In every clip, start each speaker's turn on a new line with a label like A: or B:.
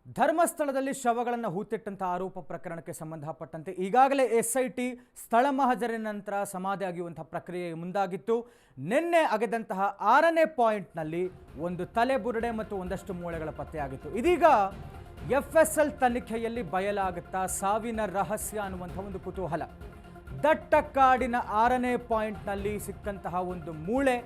A: ಧರ್ಮಸ್ಥಳದಲ್ಲಿ ಶವಗಳನ್ನು ಹೂತಿಟ್ಟಂತ ಆರೋಪ ಪ್ರಕರಣಕ್ಕೆ ಸಂಬಂಧಪಟ್ಟಂತೆ ಈಗಾಗಲೇ ಎಸ್ಐಟಿ ಸ್ಥಳ ಮಹಜರಿನ ನಂತರ ಸಮಾಧಿ ಆಗಿರುವಂತಹ ಪ್ರಕ್ರಿಯೆ ಮುಂದಾಗಿತ್ತು. ನಿನ್ನೆ ಅಗೆದಂತಹ 6ನೇ ಪಾಯಿಂಟ್ನಲ್ಲಿ ಒಂದು ತಲೆಬುರುಡೆ ಮತ್ತು ಒಂದಷ್ಟು ಮೂಳೆಗಳ ಪತ್ತೆಯಾಗಿತ್ತು. ಇದೀಗ FSL ತನಿಖೆಯಲ್ಲಿ ಬಯಲಾಗುತ್ತಾ ಸಾವಿನ ರಹಸ್ಯ ಅನ್ನುವಂಥ ಒಂದು ಕುತೂಹಲ. ದಟ್ಟ ಕಾಡಿನ 6ನೇ ಪಾಯಿಂಟ್ನಲ್ಲಿ ಸಿಕ್ಕಂತಹ ಒಂದು ಮೂಳೆ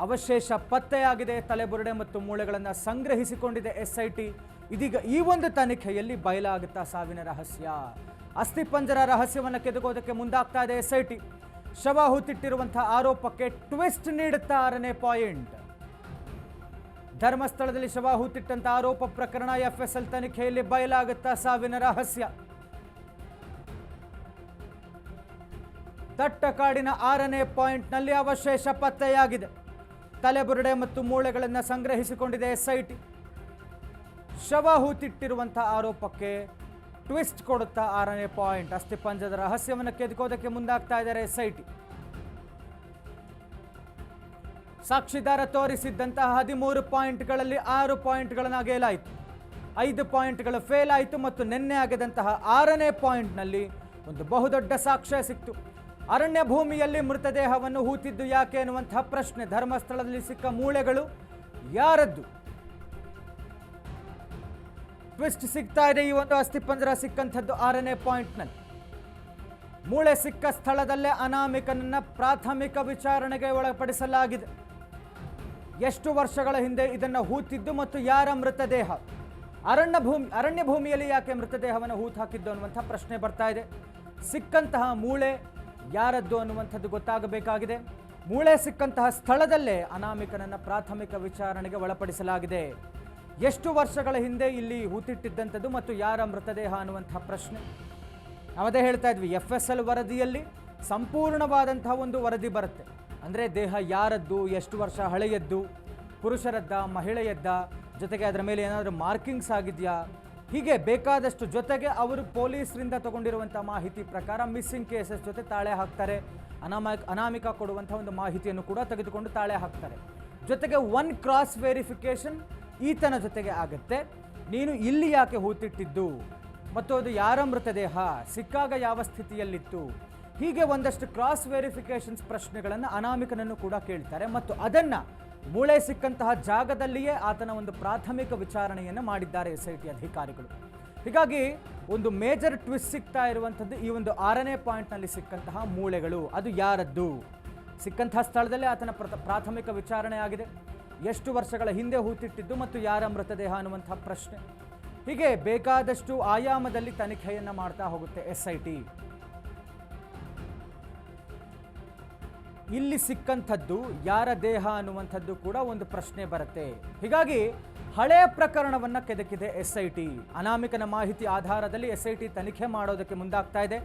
A: ಅವಶೇಷ ಪತ್ತೆಯಾಗಿದೆ. ತಲೆಬುರುಡೆ ಮತ್ತು ಮೂಳೆಗಳನ್ನು ಸಂಗ್ರಹಿಸಿಕೊಂಡಿದೆ ಎಸ್ಐಟಿ. ಇದೀಗ ಈ ಒಂದು ತನಿಖೆಯಲ್ಲಿ ಬಯಲಾಗುತ್ತಾ ಸಾವಿನ ರಹಸ್ಯ. ಅಸ್ಥಿಪಂಜರ ರಹಸ್ಯವನ್ನು ಕೆದಕೋದಕ್ಕೆ ಮುಂದಾಗ್ತಾ ಇದೆ ಎಸ್ಐಟಿ. ಶವ ಹೂತಿಟ್ಟಿರುವಂತಹ ಆರೋಪಕ್ಕೆ ಟ್ವಿಸ್ಟ್ ನೀಡುತ್ತಾ 6ನೇ ಪಾಯಿಂಟ್. ಧರ್ಮಸ್ಥಳದಲ್ಲಿ ಶವ ಹೂತಿಟ್ಟಂತ ಆರೋಪ ಪ್ರಕರಣ FSL ತನಿಖೆಯಲ್ಲಿ ಬಯಲಾಗುತ್ತಾ ಸಾವಿನ ರಹಸ್ಯ. ದಟ್ಟ ಕಾಡಿನ 6ನೇ ಪಾಯಿಂಟ್ನಲ್ಲಿ ಅವಶೇಷ ಪತ್ತೆಯಾಗಿದೆ. ತಲೆಬುರುಡೆ ಮತ್ತು ಮೂಳೆಗಳನ್ನು ಸಂಗ್ರಹಿಸಿಕೊಂಡಿದೆ ಎಸ್ಐಟಿ. ಶವ ಹೂತಿಟ್ಟಿರುವಂತಹ ಆರೋಪಕ್ಕೆ ಟ್ವಿಸ್ಟ್ ಕೊಡುತ್ತಾ 6ನೇ ಪಾಯಿಂಟ್. ಅಸ್ಥಿಪಂಜರದ ರಹಸ್ಯವನ್ನು ಕೆದಕೋದಕ್ಕೆ ಮುಂದಾಗ್ತಾ ಇದ್ದಾರೆ ಎಸ್ಐಟಿ. ಸಾಕ್ಷಿದಾರ ತೋರಿಸಿದ್ದಂತಹ 13 ಪಾಯಿಂಟ್ಗಳಲ್ಲಿ 6 ಪಾಯಿಂಟ್ಗಳನ್ನು ಅಗೆಯಲಾಯಿತು, 5 ಪಾಯಿಂಟ್ಗಳು ಫೇಲ್ ಆಯಿತು ಮತ್ತು ನಿನ್ನೆ ಆಗದಂತಹ 6ನೇ ಪಾಯಿಂಟ್ನಲ್ಲಿ ಒಂದು ಬಹುದೊಡ್ಡ ಸಾಕ್ಷ್ಯ ಸಿಕ್ತು. ಅರಣ್ಯ ಭೂಮಿಯಲ್ಲಿ ಮೃತದೇಹವನ್ನು ಹೂತಿದ್ದು ಯಾಕೆ ಎನ್ನುವಂತಹ ಪ್ರಶ್ನೆ. ಧರ್ಮಸ್ಥಳದಲ್ಲಿ ಸಿಕ್ಕ ಮೂಳೆಗಳು ಯಾರದ್ದು? ಟ್ವಿಸ್ಟ್ ಸಿಗ್ತಾ ಇದೆ. ಈ ಒಂದು ಅಸ್ಥಿಪಂಜರ ಸಿಕ್ಕಂಥದ್ದು 6ನೇ ಪಾಯಿಂಟ್ನಲ್ಲಿ. ಮೂಳೆ ಸಿಕ್ಕ ಸ್ಥಳದಲ್ಲೇ ಅನಾಮಿಕನನ್ನ ಪ್ರಾಥಮಿಕ ವಿಚಾರಣೆಗೆ ಒಳಪಡಿಸಲಾಗಿದೆ. ಎಷ್ಟು ವರ್ಷಗಳ ಹಿಂದೆ ಇದನ್ನು ಹೂತಿದ್ದು ಮತ್ತು ಯಾರ ಮೃತದೇಹ? ಅರಣ್ಯ ಭೂಮಿಯಲ್ಲಿ ಯಾಕೆ ಮೃತದೇಹವನ್ನು ಹೂತು ಹಾಕಿದ್ದು ಅನ್ನುವಂಥ ಪ್ರಶ್ನೆ ಬರ್ತಾ ಇದೆ. ಸಿಕ್ಕಂತಹ ಮೂಳೆ ಯಾರದ್ದು ಅನ್ನುವಂಥದ್ದು ಗೊತ್ತಾಗಬೇಕಾಗಿದೆ. ಮೂಳೆ ಸಿಕ್ಕಂತಹ ಸ್ಥಳದಲ್ಲೇ ಅನಾಮಿಕನನ್ನ ಪ್ರಾಥಮಿಕ ವಿಚಾರಣೆಗೆ ಒಳಪಡಿಸಲಾಗಿದೆ. ಎಷ್ಟು ವರ್ಷಗಳ ಹಿಂದೆ ಇಲ್ಲಿ ಹೂತಿಟ್ಟಿದ್ದಂಥದ್ದು ಮತ್ತು ಯಾರ ಮೃತದೇಹ ಅನ್ನುವಂತಹ ಪ್ರಶ್ನೆ. ನಾವದೇ ಹೇಳ್ತಾ ಇದ್ವಿ, FSL ವರದಿಯಲ್ಲಿ ಸಂಪೂರ್ಣವಾದಂತಹ ಒಂದು ವರದಿ ಬರುತ್ತೆ. ಅಂದರೆ ದೇಹ ಯಾರದ್ದು, ಎಷ್ಟು ವರ್ಷ ಹಳೆಯದ್ದು, ಪುರುಷರದ್ದ, ಮಹಿಳೆಯದ್ದ, ಜೊತೆಗೆ ಅದರ ಮೇಲೆ ಏನಾದರೂ ಮಾರ್ಕಿಂಗ್ಸ್ ಆಗಿದೆಯಾ, ಹೀಗೆ ಬೇಕಾದಷ್ಟು. ಜೊತೆಗೆ ಅವರು ಪೊಲೀಸರಿಂದ ತಗೊಂಡಿರುವಂಥ ಮಾಹಿತಿ ಪ್ರಕಾರ ಮಿಸ್ಸಿಂಗ್ ಕೇಸಸ್ ಜೊತೆ ತಾಳೆ ಹಾಕ್ತಾರೆ. ಅನಾಮಿಕ ಕೊಡುವಂಥ ಒಂದು ಮಾಹಿತಿಯನ್ನು ಕೂಡ ತೆಗೆದುಕೊಂಡು ತಾಳೆ ಹಾಕ್ತಾರೆ. ಜೊತೆಗೆ 1 ಕ್ರಾಸ್ ವೆರಿಫಿಕೇಶನ್ ಈತನ ಜೊತೆಗೆ ಆಗುತ್ತೆ. ನೀನು ಇಲ್ಲಿ ಯಾಕೆ ಹೂತಿಟ್ಟಿದ್ದು ಮತ್ತು ಅದು ಯಾರ ಮೃತದೇಹ, ಸಿಕ್ಕಾಗ ಯಾವ ಸ್ಥಿತಿಯಲ್ಲಿತ್ತು, ಹೀಗೆ ಒಂದಷ್ಟು ಕ್ರಾಸ್ ವೆರಿಫಿಕೇಶನ್ಸ್ ಪ್ರಶ್ನೆಗಳನ್ನು ಅನಾಮಿಕನನ್ನು ಕೂಡ ಕೇಳ್ತಾರೆ. ಮತ್ತು ಅದನ್ನು ಮೂಳೆ ಸಿಕ್ಕಂತಹ ಜಾಗದಲ್ಲಿಯೇ ಆತನ ಒಂದು ಪ್ರಾಥಮಿಕ ವಿಚಾರಣೆಯನ್ನು ಮಾಡಿದ್ದಾರೆ ಎಸ್ಐಟಿ ಅಧಿಕಾರಿಗಳು. ಹೀಗಾಗಿ ಒಂದು ಮೇಜರ್ ಟ್ವಿಸ್ಟ್ ಸಿಗ್ತಾ ಇರುವಂಥದ್ದು ಈ ಒಂದು 6ನೇ ಪಾಯಿಂಟ್ನಲ್ಲಿ ಸಿಕ್ಕಂತಹ ಮೂಳೆಗಳು. ಅದು ಯಾರದ್ದು? ಸಿಕ್ಕಂತಹ ಸ್ಥಳದಲ್ಲೇ ಆತನ ಪ್ರಾಥಮಿಕ ವಿಚಾರಣೆ ಆಗಿದೆ. ಎಷ್ಟು ವರ್ಷಗಳ ಹಿಂದೆ ಹೂತಿಟ್ಟಿದ್ದು ಮತ್ತು ಯಾರ ಮೃತದೇಹ ಅನ್ನುವಂಥ ಪ್ರಶ್ನೆ. ಹೀಗೆ ಬೇಕಾದಷ್ಟು ಆಯಾಮದಲ್ಲಿ ತನಿಖೆಯನ್ನು ಮಾಡ್ತಾ ಹೋಗುತ್ತೆ ಎಸ್ಐಟಿ. ಇಲ್ಲಿ ಸಿಕ್ಕಂಥದ್ದು ಯಾರ ದೇಹ ಅನ್ನುವಂಥದ್ದು ಕೂಡ ಒಂದು ಪ್ರಶ್ನೆ ಬರುತ್ತೆ. ಹೀಗಾಗಿ ಹಳೆಯ ಪ್ರಕರಣವನ್ನು ಕೆದಕಿದೆ ಎಸ್ಐಟಿ. ಅನಾಮಿಕನ ಮಾಹಿತಿ ಆಧಾರದಲ್ಲಿ ಎಸ್ಐಟಿ ತನಿಖೆ ಮಾಡೋದಕ್ಕೆ ಮುಂದಾಗ್ತಾ ಇದೆ.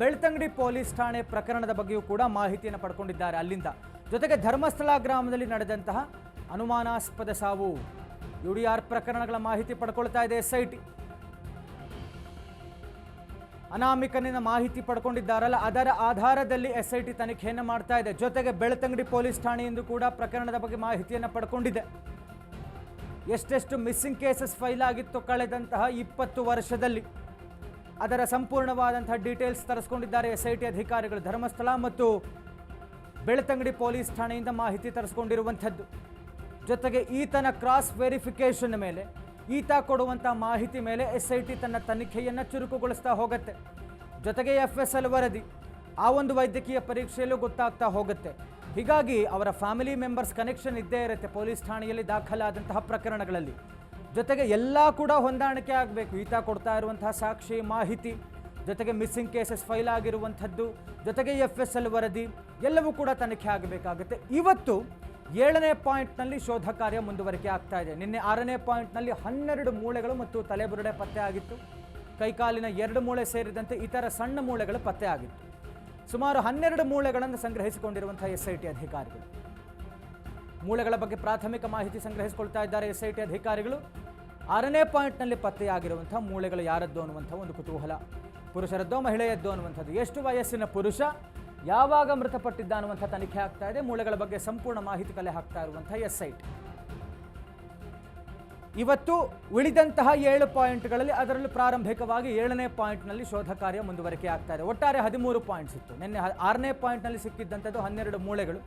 A: ಬೆಳ್ತಂಗಡಿ ಪೊಲೀಸ್ ಠಾಣೆ ಪ್ರಕರಣದ ಬಗ್ಗೆಯೂ ಕೂಡ ಮಾಹಿತಿಯನ್ನು ಪಡ್ಕೊಂಡಿದ್ದಾರೆ ಅಲ್ಲಿಂದ. ಜೊತೆಗೆ ಧರ್ಮಸ್ಥಳ ಗ್ರಾಮದಲ್ಲಿ ನಡೆದಂತಹ ಅನುಮಾನಾಸ್ಪದ ಸಾವು, UDR ಪ್ರಕರಣಗಳ ಮಾಹಿತಿ ಪಡ್ಕೊಳ್ತಾ ಇದೆ ಎಸ್ಐಟಿ. ಅನಾಮಿಕನಿನ ಮಾಹಿತಿ ಪಡ್ಕೊಂಡಿದ್ದಾರಲ್ಲ, ಅದರ ಆಧಾರದಲ್ಲಿ ಎಸ್ಐಟಿ ತನಿಖೆಯನ್ನು ಮಾಡ್ತಾ ಇದೆ. ಜೊತೆಗೆ ಬೆಳ್ತಂಗಡಿ ಪೊಲೀಸ್ ಠಾಣೆಯಿಂದ ಕೂಡ ಪ್ರಕರಣದ ಬಗ್ಗೆ ಮಾಹಿತಿಯನ್ನು ಪಡ್ಕೊಂಡಿದೆ. ಎಷ್ಟೆಷ್ಟು ಮಿಸ್ಸಿಂಗ್ ಕೇಸಸ್ ಫೈಲ್ ಆಗಿತ್ತು ಕಳೆದಂತಹ 20 ವರ್ಷದಲ್ಲಿ, ಅದರ ಸಂಪೂರ್ಣವಾದಂತಹ ಡೀಟೇಲ್ಸ್ ತರಿಸ್ಕೊಂಡಿದ್ದಾರೆ ಎಸ್ಐಟಿ ಅಧಿಕಾರಿಗಳು. ಧರ್ಮಸ್ಥಳ ಮತ್ತು ಬೆಳ್ತಂಗಡಿ ಪೊಲೀಸ್ ಠಾಣೆಯಿಂದ ಮಾಹಿತಿ ತರಿಸ್ಕೊಂಡಿರುವಂಥದ್ದು. ಜೊತೆಗೆ ಈತನ ಕ್ರಾಸ್ ವೆರಿಫಿಕೇಷನ್ ಮೇಲೆ, ಈತ ಕೊಡುವಂಥ ಮಾಹಿತಿ ಮೇಲೆ ಎಸ್ಐಟಿ ತನ್ನ ತನಿಖೆಯನ್ನು ಚುರುಕುಗೊಳಿಸ್ತಾ ಹೋಗುತ್ತೆ. ಜೊತೆಗೆ FSL ವರದಿ, ಆ ಒಂದು ವೈದ್ಯಕೀಯ ಪರೀಕ್ಷೆಯಲ್ಲೂ ಗೊತ್ತಾಗ್ತಾ ಹೋಗುತ್ತೆ. ಹೀಗಾಗಿ ಅವರ ಫ್ಯಾಮಿಲಿ ಮೆಂಬರ್ಸ್ ಕನೆಕ್ಷನ್ ಇದ್ದೇ ಇರುತ್ತೆ ಪೊಲೀಸ್ ಠಾಣೆಯಲ್ಲಿ ದಾಖಲಾದಂತಹ ಪ್ರಕರಣಗಳಲ್ಲಿ. ಜೊತೆಗೆ ಎಲ್ಲ ಕೂಡ ಹೊಂದಾಣಿಕೆ ಆಗಬೇಕು. ಈತ ಕೊಡ್ತಾ ಇರುವಂತಹ ಸಾಕ್ಷಿ ಮಾಹಿತಿ, ಜೊತೆಗೆ ಮಿಸ್ಸಿಂಗ್ ಕೇಸಸ್ ಫೈಲ್ ಆಗಿರುವಂಥದ್ದು, ಜೊತೆಗೆ FSL ವರದಿ ಎಲ್ಲವೂ ಕೂಡ ತನಿಖೆ ಆಗಬೇಕಾಗುತ್ತೆ. ಇವತ್ತು 7ನೇ ಪಾಯಿಂಟ್ನಲ್ಲಿ ಶೋಧ ಕಾರ್ಯ ಮುಂದುವರಿಕೆ ಆಗ್ತಾ ಇದೆ. ನಿನ್ನೆ 6ನೇ ಪಾಯಿಂಟ್ನಲ್ಲಿ 12 ಮೂಳೆಗಳು ಮತ್ತು ತಲೆಬುರುಡೆ ಪತ್ತೆ ಆಗಿತ್ತು. ಕೈಕಾಲಿನ 2 ಮೂಳೆ ಸೇರಿದಂತೆ ಇತರ ಸಣ್ಣ ಮೂಳೆಗಳು ಪತ್ತೆ ಆಗಿತ್ತು. ಸುಮಾರು 12 ಮೂಳೆಗಳನ್ನು ಸಂಗ್ರಹಿಸಿಕೊಂಡಿರುವಂತಹ ಎಸ್ಐಟಿ ಅಧಿಕಾರಿಗಳು. ಮೂಳೆಗಳ ಬಗ್ಗೆ ಪ್ರಾಥಮಿಕ ಮಾಹಿತಿ ಸಂಗ್ರಹಿಸಿಕೊಳ್ತಾ ಇದ್ದಾರೆ ಎಸ್ಐಟಿ ಅಧಿಕಾರಿಗಳು. 6ನೇ ಪಾಯಿಂಟ್ನಲ್ಲಿ ಪತ್ತೆಯಾಗಿರುವಂತಹ ಮೂಳೆಗಳು ಯಾರದ್ದು ಅನ್ನುವಂಥ ಒಂದು ಕುತೂಹಲ. ಪುರುಷರದ್ದೋ ಮಹಿಳೆಯದ್ದೋ ಅನ್ನುವಂಥದ್ದು. ಎಷ್ಟು ವಯಸ್ಸಿನ ಪುರುಷ, ಯಾವಾಗ ಮೃತಪಟ್ಟಿದ್ದ ಅನ್ನುವಂಥ ತನಿಖೆ ಆಗ್ತಾ ಇದೆ. ಮೂಳೆಗಳ ಬಗ್ಗೆ ಸಂಪೂರ್ಣ ಮಾಹಿತಿ ಕಲೆ ಹಾಕ್ತಾ ಇರುವಂಥ ಎಸ್ಐಟಿ. ಇವತ್ತು ಉಳಿದಂತಹ 7 ಪಾಯಿಂಟ್ಗಳಲ್ಲಿ ಅದರಲ್ಲೂ ಪ್ರಾರಂಭಿಕವಾಗಿ 7ನೇ ಪಾಯಿಂಟ್ನಲ್ಲಿ ಶೋಧ ಕಾರ್ಯ ಮುಂದುವರಿಕೆ ಆಗ್ತಾ ಇದೆ. ಒಟ್ಟಾರೆ 13 ಪಾಯಿಂಟ್ಸ್ ಇತ್ತು. ನಿನ್ನೆ 6ನೇ ಪಾಯಿಂಟ್ನಲ್ಲಿ ಸಿಕ್ಕಿದ್ದಂಥದ್ದು 12 ಮೂಳೆಗಳು,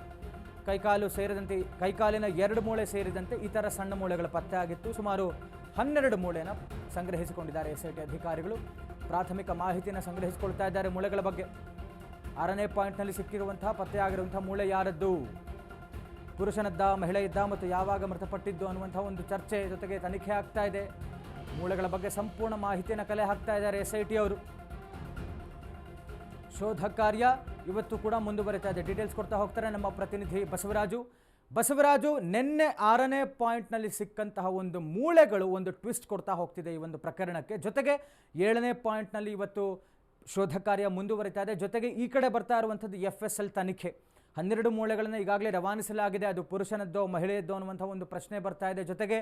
A: ಕೈಕಾಲು ಸೇರಿದಂತೆ ಕೈಕಾಲಿನ 2 ಮೂಳೆ ಸೇರಿದಂತೆ ಇತರ ಸಣ್ಣ ಮೂಳೆಗಳ ಪತ್ತೆ ಆಗಿತ್ತು. ಸುಮಾರು 12 ಮೂಳೆನ ಸಂಗ್ರಹಿಸಿಕೊಂಡಿದ್ದಾರೆ SIT ಅಧಿಕಾರಿಗಳು. ಪ್ರಾಥಮಿಕ ಮಾಹಿತಿಯನ್ನು ಸಂಗ್ರಹಿಸಿಕೊಳ್ತಾ ಇದ್ದಾರೆ ಮೂಳೆಗಳ ಬಗ್ಗೆ. 6ನೇ ಪಾಯಿಂಟ್ನಲ್ಲಿ ಸಿಕ್ಕಿರುವಂತಹ ಪತ್ತೆಯಾಗಿರುವಂತಹ ಮೂಳೆ ಯಾರದ್ದು, ಪುರುಷನದ್ದ, ಮಹಿಳೆಯಿದ್ದ ಮತ್ತು ಯಾವಾಗ ಮೃತಪಟ್ಟಿದ್ದು ಅನ್ನುವಂಥ ಒಂದು ಚರ್ಚೆ ಜೊತೆಗೆ ತನಿಖೆ ಆಗ್ತಾ ಇದೆ. ಮೂಳೆಗಳ ಬಗ್ಗೆ ಸಂಪೂರ್ಣ ಮಾಹಿತಿಯನ್ನು ಕಲೆ ಹಾಕ್ತಾ ಇದ್ದಾರೆ SIT ಅವರು. ಶೋಧ ಕಾರ್ಯ ಇವತ್ತು ಕೂಡ ಮುಂದುವರಿತಾ ಇದೆ. ಡೀಟೇಲ್ಸ್ ಕೊಡ್ತಾ ಹೋಗ್ತಾರೆ ನಮ್ಮ ಪ್ರತಿನಿಧಿ ಬಸವರಾಜು. ನಿನ್ನೆ 6ನೇ ಪಾಯಿಂಟ್ನಲ್ಲಿ ಸಿಕ್ಕಂತಹ ಒಂದು ಮೂಳೆಗಳು ಒಂದು ಟ್ವಿಸ್ಟ್ ಕೊಡ್ತಾ ಹೋಗ್ತಿದೆ ಈ ಒಂದು ಪ್ರಕರಣಕ್ಕೆ. ಜೊತೆಗೆ 7ನೇ ಪಾಯಿಂಟ್ನಲ್ಲಿ ಇವತ್ತು ಶೋಧ ಕಾರ್ಯ ಮುಂದುವರಿತಾ ಇದೆ. ಜೊತೆಗೆ ಈ ಕಡೆ ಬರ್ತಾ ಇರುವಂಥದ್ದು FSL ತನಿಖೆ. 12 ಮೂಳೆಗಳನ್ನು ಈಗಾಗಲೇ ರವಾನಿಸಲಾಗಿದೆ. ಅದು ಪುರುಷನದ್ದೋ ಮಹಿಳೆಯದ್ದೋ ಅನ್ನುವಂಥ ಒಂದು ಪ್ರಶ್ನೆ ಬರ್ತಾ ಇದೆ. ಜೊತೆಗೆ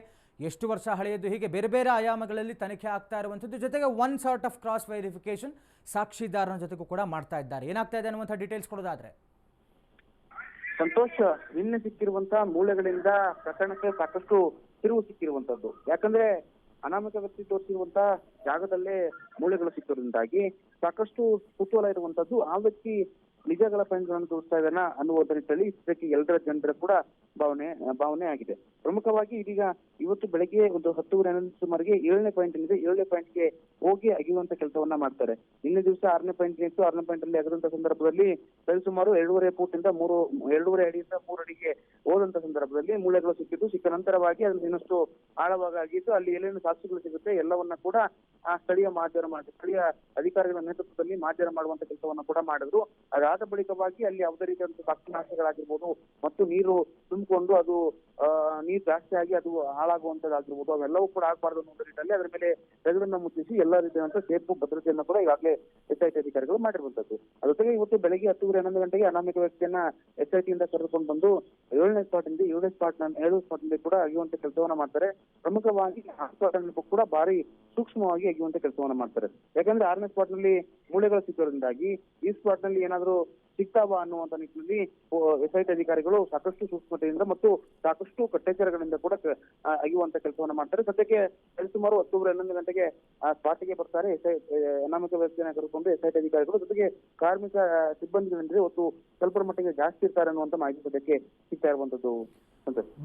A: ಎಷ್ಟು ವರ್ಷ ಹಳೆಯದು, ಹೀಗೆ ಬೇರೆ ಬೇರೆ ಆಯಾಮಗಳಲ್ಲಿ ತನಿಖೆ ಆಗ್ತಾ ಇರುವಂಥದ್ದು. ಜೊತೆಗೆ one sort of cross verification ಸಾಕ್ಷಿದಾರನ ಜೊತೆಗೂ ಕೂಡ ಮಾಡ್ತಾ ಇದ್ದಾರೆ. ಏನಾಗ್ತಾ ಇದೆ ಅನ್ನುವಂಥ ಡೀಟೇಲ್ಸ್ ಕೊಡೋದಾದ್ರೆ
B: ಸಂತೋಷ್, ನಿನ್ನೆ ಸಿಕ್ಕಿರುವಂತಹ ಮೂಳೆಗಳಿಂದ ಪ್ರಕರಣಕ್ಕೆ ಸಾಕಷ್ಟು ತಿರುವು ಸಿಕ್ಕಿರುವಂತದ್ದು. ಯಾಕಂದ್ರೆ ಅನಾಮಿಕ ವ್ಯಕ್ತಿ ತೋರಿಸಿರುವಂತಹ ಜಾಗದಲ್ಲೇ ಮೂಳೆಗಳು ಸಿಕ್ಕಿರೋದ್ರಿಂದಾಗಿ ಸಾಕಷ್ಟು ಕುತೂಹಲ ಇರುವಂತದ್ದು. ಆ ವ್ಯಕ್ತಿ ನಿಜಗಳ ಪಾಯಿಂಟ್ಗಳನ್ನು ತೋರಿಸ್ತಾ ಇದ್ದಾನ ಅನ್ನುವುದ ನಿಟ್ಟಿನಲ್ಲಿ ಇದಕ್ಕೆ ಎಲ್ಲರ ಜನರ ಕೂಡ ಭಾವನೆ ಆಗಿದೆ. ಪ್ರಮುಖವಾಗಿ ಇದೀಗ ಇವತ್ತು ಬೆಳಗ್ಗೆ ಒಂದು 10:11 ಸುಮಾರಿಗೆ 7ನೇ ಪಾಯಿಂಟ್ ಏನಿದೆ, 7ನೇ ಪಾಯಿಂಟ್ಗೆ ಹೋಗಿ ಅಗಿಯುವಂತ ಕೆಲಸವನ್ನ ಮಾಡ್ತಾರೆ. ನಿನ್ನೆ ದಿವಸ 6ನೇ ಪಾಯಿಂಟ್ ಇತ್ತು. 6ನೇ ಪಾಯಿಂಟ್ ಅಲ್ಲಿ ಆಗಿರುವಂತಹ ಸಂದರ್ಭದಲ್ಲಿ ಸುಮಾರು 2.5 ಫೂಟಿಂದ 2.5 ಅಡಿಯಿಂದ 3 ಅಡಿಗೆ ಹೋದಂತ ಸಂದರ್ಭದಲ್ಲಿ ಮೂಳೆಗಳು ಸಿಕ್ಕಿದ್ದು. ಸಿಕ್ಕ ನಂತರವಾಗಿ ಅದನ್ನು ಇನ್ನಷ್ಟು ಆಳವಾಗಿ ಆಗಿದ್ದು ಅಲ್ಲಿ ಏನೇನು ಸಾಕ್ಷಿಗಳು ಸಿಗುತ್ತೆ ಎಲ್ಲವನ್ನ ಕೂಡ ಆ ಸ್ಥಳೀಯ ಅಧಿಕಾರಿಗಳ ನೇತೃತ್ವದಲ್ಲಿ ಮಾಧ್ಯಮ ಮಾಡುವಂತ ಕೆಲಸವನ್ನ ಕೂಡ ಮಾಡಿದ್ರು. ಅದಾದ ಬಳಿಕವಾಗಿ ಅಲ್ಲಿ ಯಾವುದೇ ರೀತಿಯಾದಂತಹ ಸಾಕ್ಷಿನಾಶಗಳಾಗಿರ್ಬೋದು ಮತ್ತು ನೀರು ತುಂಬಿಕೊಂಡು ಅದು ನೀರು ಜಾಸ್ತಿ ಆಗಿ ಅದು ಹಾಳಾಗುವಂತದ್ದಾಗಿರ್ಬೋದು, ಅವೆಲ್ಲವೂ ಕೂಡ ಆಗಬಾರ್ದು ಅನ್ನೋ ನಿಟ್ಟಿನಲ್ಲಿ ಅದರ ಮೇಲೆ ತೆಗೆದನ್ನ ಮುಚ್ಚಿಸಿ ಎಲ್ಲಾ ರೀತಿಯಾದಂತಹ ಸೇಫು ಭದ್ರತೆಯನ್ನ ಕೂಡ ಈಗಾಗಲೇ SIT ಅಧಿಕಾರಿಗಳು ಮಾಡಿರುವಂತದ್ದು. ಅದ್ರ ಜೊತೆಗೆ ಇವತ್ತು ಬೆಳಗ್ಗೆ 10:11 ಗಂಟೆಗೆ ಅನಾಮಿಕ ವ್ಯಕ್ತಿಯನ್ನ SIT ಇಂದ ಕರೆದುಕೊಂಡು ಬಂದು 7ನೇ ಸ್ಪಾಟ್ ನಲ್ಲಿ ಕೂಡ ಅಗಿಯುವಂತ ಕೆಲಸವನ್ನ ಮಾಡ್ತಾರೆ. ಪ್ರಮುಖವಾಗಿ ಆ ಸ್ಪಾಟ್ ನಲ್ಲಿ ಕೂಡ ಭಾರಿ ಸೂಕ್ಷ್ಮವಾಗಿ ಅಗಿಯುವಂತ ಕೆಲಸವನ್ನ ಮಾಡ್ತಾರೆ. ಯಾಕಂದ್ರೆ 6ನೇ ಸ್ಪಾಟ್ ನಲ್ಲಿ ಮೂಳೆಗಳು ಸಿಕ್ಕೋದ್ರಿಂದಾಗಿ ಈ ಸ್ಪಾಟ್ ನಲ್ಲಿ ಏನಾದ್ರು ಸಿಗ್ತಾವ ಅನ್ನುವಂತ ನಿಟ್ಟಿನಲ್ಲಿ SIT ಅಧಿಕಾರಿಗಳು ಸಾಕಷ್ಟು ಸೂಕ್ಷ್ಮತೆಯಿಂದ ಮತ್ತು ಸಾಕಷ್ಟು ಕಟ್ಟೆಚ್ಚರಗಳಿಂದ ಕೂಡ ಅಗಿಯುವಂತ ಕೆಲಸವನ್ನ ಮಾಡ್ತಾರೆ. ಸದ್ಯಕ್ಕೆ ಸುಮಾರು 10:11 ಗಂಟೆಗೆ ಆ ಸ್ಪಾಟ್ಗೆ ಬರ್ತಾರೆ ಅನಾಮಿಕ ವ್ಯಕ್ತಿಯನ್ನ ಕರೆದುಕೊಂಡು SIT ಅಧಿಕಾರಿಗಳು. ಜೊತೆಗೆ ಕಾರ್ಮಿಕ ಸಿಬ್ಬಂದಿಗಳಿಂದ ಇವತ್ತು ಸ್ವಲ್ಪ ಮಟ್ಟಿಗೆ ಜಾಸ್ತಿ ಇರ್ತಾರೆ ಅನ್ನುವಂತ ಮಾಹಿತಿ ಸದ್ಯಕ್ಕೆ ಸಿಗ್ತಾ ಇರುವಂತದ್ದು.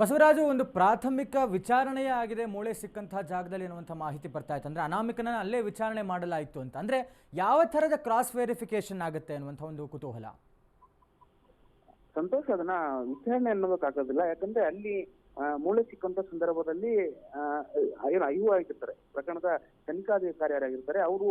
A: ಬಸವರಾಜು, ಒಂದು ಪ್ರಾಥಮಿಕ ವಿಚಾರಣೆಯೇ ಆಗಿದೆ ಮೂಳೆ ಸಿಕ್ಕಂತಹ ಜಾಗದಲ್ಲಿ ಅನ್ನುವಂಥ ಮಾಹಿತಿ ಬರ್ತಾ ಇತ್ತು. ಅಂದ್ರೆ ಅನಾಮಿಕನ ಅಲ್ಲೇ ವಿಚಾರಣೆ ಮಾಡಲಾಯಿತು ಅಂತ ಅಂದ್ರೆ ಯಾವ ತರದ ಕ್ರಾಸ್ ವೆರಿಫಿಕೇಶನ್ ಆಗುತ್ತೆ ಅನ್ನುವಂಥ ಒಂದು ಕುತೂಹಲ.
B: ಸಂತೋಷ, ಅದನ್ನ ವಿಚಾರಣೆ ಅನ್ನೋದಕ್ಕಾಗೋದಿಲ್ಲ. ಯಾಕಂದ್ರೆ ಅಲ್ಲಿ ಮೂಳೆ ಸಿಕ್ಕಂತ ಸಂದರ್ಭದಲ್ಲಿ ಏನು IO ಆಗಿರ್ತಾರೆ, ಪ್ರಕರಣದ ತನಿಖಾಧಿಕಾರಿ ಯಾರಾಗಿರ್ತಾರೆ, ಅವರು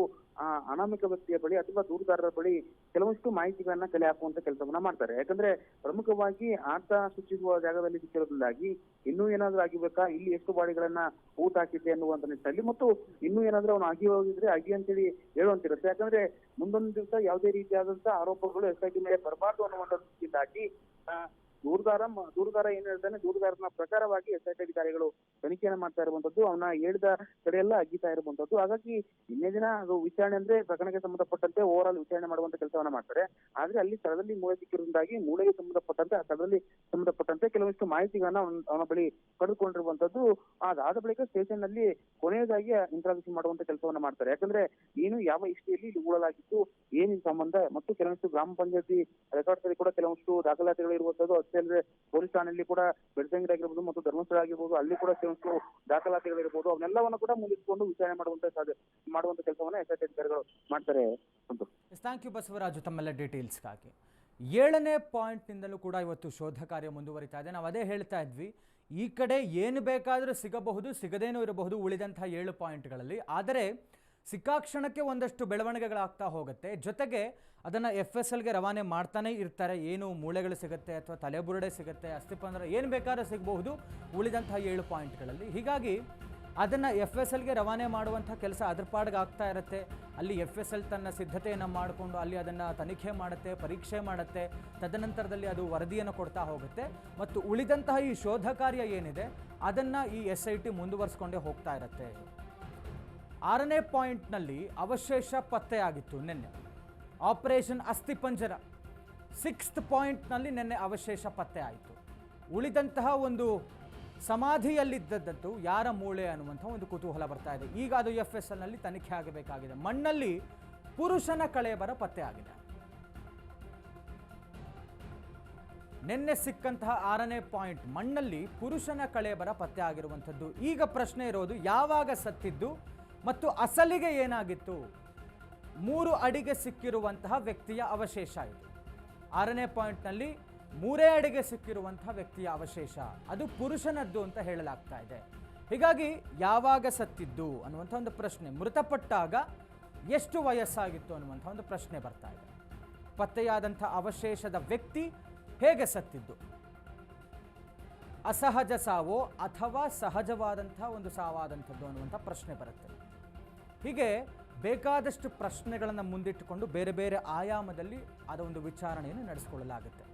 B: ಅನಾಮಿಕ ವ್ಯಕ್ತಿಯ ಬಳಿ ಅಥವಾ ದೂರುದಾರರ ಬಳಿ ಕೆಲವಷ್ಟು ಮಾಹಿತಿಗಳನ್ನ ಕಲೆ ಹಾಕುವಂತ ಕೆಲಸವನ್ನ ಮಾಡ್ತಾರೆ. ಯಾಕಂದ್ರೆ ಪ್ರಮುಖವಾಗಿ ಆತ ಸೂಚಿಸುವ ಜಾಗದಲ್ಲಿ ಸಿಕ್ಕಿರೋದ್ರಿಂದಾಗಿ ಇನ್ನೂ ಏನಾದ್ರೂ ಆಗಿಬೇಕಾ, ಇಲ್ಲಿ ಎಷ್ಟು ಬಾಡಿಗಳನ್ನ ಊಟ ಹಾಕಿದ್ದೆ ಅನ್ನುವಂತ ನಿಟ್ಟಿನಲ್ಲಿ ಮತ್ತು ಇನ್ನೂ ಏನಾದ್ರೂ ಅವನು ಆಗಿ ಹೋಗಿದ್ರೆ ಆಗಿ ಅಂತೇಳಿ ಹೇಳುವಂತಿರುತ್ತೆ. ಯಾಕಂದ್ರೆ ಮುಂದೊಂದು ದಿವಸ ಯಾವುದೇ ರೀತಿಯಾದಂತಹ ಆರೋಪಗಳು SIT ಮೇಲೆ ಬರಬಾರ್ದು ಅನ್ನುವಂಥದ್ದಾಗಿ ದೂರುದಾರ ಏನ್ ಹೇಳ್ತಾನೆ, ದೂರುದಾರನ ಪ್ರಕಾರವಾಗಿ SIT ಅಧಿಕಾರಿಗಳು ತನಿಖೆಯನ್ನ ಮಾಡ್ತಾ ಇರುವಂತದ್ದು, ಅವನ ಹೇಳಿದ ಕಡೆಯೆಲ್ಲ ಅಗಿತಾ ಇರುವಂತದ್ದು. ಹಾಗಾಗಿ ನಿನ್ನೆ ದಿನ ಅದು ವಿಚಾರಣೆ ಅಂದ್ರೆ ಪ್ರಕರಣಕ್ಕೆ ಸಂಬಂಧಪಟ್ಟಂತೆ ಓವರ್ ಆಲ್ ವಿಚಾರಣೆ ಮಾಡುವಂತ ಕೆಲಸವನ್ನ ಮಾಡ್ತಾರೆ. ಆದ್ರೆ ಅಲ್ಲಿ ಸ್ಥಳದಲ್ಲಿ ಮೂಳೆ ಸಿಕ್ಕಿರೋದ್ರಿಂದಾಗಿ ಮೂಳೆಗೆ ಸಂಬಂಧಪಟ್ಟಂತೆ ಆ ಸ್ಥಳದಲ್ಲಿ ಸಂಬಂಧಪಟ್ಟಂತೆ ಕೆಲವಷ್ಟು ಮಾಹಿತಿಗಳನ್ನ ಅವನ ಬಳಿ ಪಡೆದುಕೊಂಡಿರುವಂತದ್ದು. ಅದಾದ ಬಳಿಕ ಸ್ಟೇಷನ್ ನಲ್ಲಿ ಕೊನೆಯದಾಗಿ ಇಂಟ್ರಾಗೇಷನ್ ಮಾಡುವಂತ ಕೆಲಸವನ್ನ ಮಾಡ್ತಾರೆ. ಯಾಕಂದ್ರೆ ಏನು ಯಾವ ಹಿಸ್ಟ್ರಿಯಲ್ಲಿ ಇಲ್ಲಿ ಊಳಲಾಗಿತ್ತು, ಏನಿನ ಸಂಬಂಧ ಮತ್ತು ಕೆಲವಷ್ಟು ಗ್ರಾಮ ಪಂಚಾಯತಿ ರೆಕಾರ್ಡ್ಸ್ ಅಲ್ಲಿ ಕೂಡ ಕೆಲವಷ್ಟು ದಾಖಲಾತಿಗಳು ಇರುವಂತದ್ದು. ಅಷ್ಟೇ ಅಲ್ಲದೆ ಪೊಲೀಸ್ ಠಾಣೆಯಲ್ಲಿ ಕೂಡ ಬೆಳ್ತಂಗಡಿ ಆಗಿರ್ಬೋದು ಮತ್ತು ಧರ್ಮಸ್ಥಳ ಆಗಿರ್ಬೋದು, ಅಲ್ಲಿ ಕೂಡ ಕೆಲವಷ್ಟು ದಾಖಲಾತಿಗಳಿರ್ಬೋದು, ಅವನ್ನೆಲ್ಲವನ್ನು ಕೂಡ ಮುಂದಿಟ್ಕೊಂಡು ವಿಚಾರಣೆ ಮಾಡುವಂತ ಕೆಲಸವನ್ನ SIT ಅಧಿಕಾರಿಗಳು ಮಾಡ್ತಾರೆ.
A: ಥ್ಯಾಂಕ್ ಯು ಬಸವರಾಜು ತಮ್ಮೆಲ್ಲ ಡೀಟೇಲ್ಸ್ಗಾಗಿ. 7ನೇ ಪಾಯಿಂಟ್ನಿಂದಲೂ ಕೂಡ ಇವತ್ತು ಶೋಧ ಕಾರ್ಯ ಮುಂದುವರಿತಾ ಇದೆ. ನಾವು ಅದೇ ಹೇಳ್ತಾ ಇದ್ವಿ, ಈ ಕಡೆ ಏನು ಬೇಕಾದರೂ ಸಿಗಬಹುದು, ಸಿಗದೇನೂ ಇರಬಹುದು ಉಳಿದಂತಹ 7 ಪಾಯಿಂಟ್ಗಳಲ್ಲಿ. ಆದರೆ ಸಿಕ್ಕಾಕ್ಷಣಕ್ಕೆ ಒಂದಷ್ಟು ಬೆಳವಣಿಗೆಗಳಾಗ್ತಾ ಹೋಗುತ್ತೆ. ಜೊತೆಗೆ ಅದನ್ನು FSLಗೆ ರವಾನೆ ಮಾಡ್ತಾನೆ ಇರ್ತಾರೆ. ಏನು ಮೂಳೆಗಳು ಸಿಗುತ್ತೆ ಅಥವಾ ತಲೆಬುರುಡೆ ಸಿಗುತ್ತೆ, ಅಸ್ಥಿಪಂಜರ ಏನು ಬೇಕಾದ್ರೂ ಸಿಗಬಹುದು ಉಳಿದಂತಹ 7 ಪಾಯಿಂಟ್ಗಳಲ್ಲಿ. ಹೀಗಾಗಿ ಅದನ್ನು FSLಗೆ ರವಾನೆ ಮಾಡುವಂಥ ಕೆಲಸ ಅದ್ರ ಪಾಡಿಗೆ ಆಗ್ತಾ ಇರುತ್ತೆ. ಅಲ್ಲಿ FSL ತನ್ನ ಸಿದ್ಧತೆಯನ್ನು ಮಾಡಿಕೊಂಡು ಅಲ್ಲಿ ಅದನ್ನು ತನಿಖೆ ಮಾಡುತ್ತೆ, ಪರೀಕ್ಷೆ ಮಾಡುತ್ತೆ. ತದನಂತರದಲ್ಲಿ ಅದು ವರದಿಯನ್ನು ಕೊಡ್ತಾ ಹೋಗುತ್ತೆ ಮತ್ತು ಉಳಿದಂತಹ ಈ ಶೋಧ ಕಾರ್ಯ ಏನಿದೆ ಅದನ್ನು ಈ SIT ಮುಂದುವರಿಸ್ಕೊಂಡೇ ಹೋಗ್ತಾ ಇರುತ್ತೆ. 6ನೇ ಪಾಯಿಂಟ್ನಲ್ಲಿ ಅವಶೇಷ ಪತ್ತೆಯಾಗಿತ್ತು ನಿನ್ನೆ, ಆಪರೇಷನ್ ಅಸ್ಥಿಪಂಜರ. 6th ಪಾಯಿಂಟ್ನಲ್ಲಿ ನಿನ್ನೆ ಅವಶೇಷ ಪತ್ತೆ ಆಯಿತು. ಉಳಿದಂತಹ ಒಂದು ಸಮಾಧಿಯಲ್ಲಿದ್ದದ್ದು ಯಾರ ಮೂಳೆ ಅನ್ನುವಂಥ ಒಂದು ಕುತೂಹಲ ಬರ್ತಾ ಇದೆ. ಈಗ ಅದು FSL ನಲ್ಲಿ ತನಿಖೆ ಆಗಬೇಕಾಗಿದೆ. ಮಣ್ಣಲ್ಲಿ ಪುರುಷನ ಕಳೇಬರ ಪತ್ತೆ ಆಗಿದೆ. ನಿನ್ನೆ ಸಿಕ್ಕಂತಹ 6ನೇ ಪಾಯಿಂಟ್, ಮಣ್ಣಲ್ಲಿ ಪುರುಷನ ಕಳೇಬರ ಪತ್ತೆ ಆಗಿರುವಂಥದ್ದು. ಈಗ ಪ್ರಶ್ನೆ ಇರೋದು, ಯಾವಾಗ ಸತ್ತಿದ್ದು ಮತ್ತು ಅಸಲಿಗೆ ಏನಾಗಿತ್ತು? 3 ಅಡಿಗೆ ಸಿಕ್ಕಿರುವಂತಹ ವ್ಯಕ್ತಿಯ ಅವಶೇಷ ಇದು. 6ನೇ ಪಾಯಿಂಟ್ನಲ್ಲಿ 3 ಅಡಿಗೆ ಸಿಕ್ಕಿರುವಂತಹ ವ್ಯಕ್ತಿಯ ಅವಶೇಷ, ಅದು ಪುರುಷನದ್ದು ಅಂತ ಹೇಳಲಾಗ್ತಾ ಇದೆ. ಹೀಗಾಗಿ ಯಾವಾಗ ಸತ್ತಿದ್ದು ಅನ್ನುವಂಥ ಒಂದು ಪ್ರಶ್ನೆ, ಮೃತಪಟ್ಟಾಗ ಎಷ್ಟು ವಯಸ್ಸಾಗಿತ್ತು ಅನ್ನುವಂಥ ಒಂದು ಪ್ರಶ್ನೆ ಬರ್ತಾ ಇದೆ. ಪತ್ತೆಯಾದಂಥ ಅವಶೇಷದ ವ್ಯಕ್ತಿ ಹೇಗೆ ಸತ್ತಿದ್ದು? ಅಸಹಜ ಸಾವೋ ಅಥವಾ ಸಹಜವಾದಂಥ ಒಂದು ಸಾವಾದಂಥದ್ದು ಅನ್ನುವಂಥ ಪ್ರಶ್ನೆ ಬರುತ್ತೆ. ಹೀಗೆ ಬೇಕಾದಷ್ಟು ಪ್ರಶ್ನೆಗಳನ್ನು ಮುಂದಿಟ್ಟುಕೊಂಡು ಬೇರೆ ಬೇರೆ ಆಯಾಮದಲ್ಲಿ ಅದರ ಒಂದು ವಿಚಾರಣೆಯನ್ನು ನಡೆಸಿಕೊಳ್ಳಲಾಗುತ್ತೆ.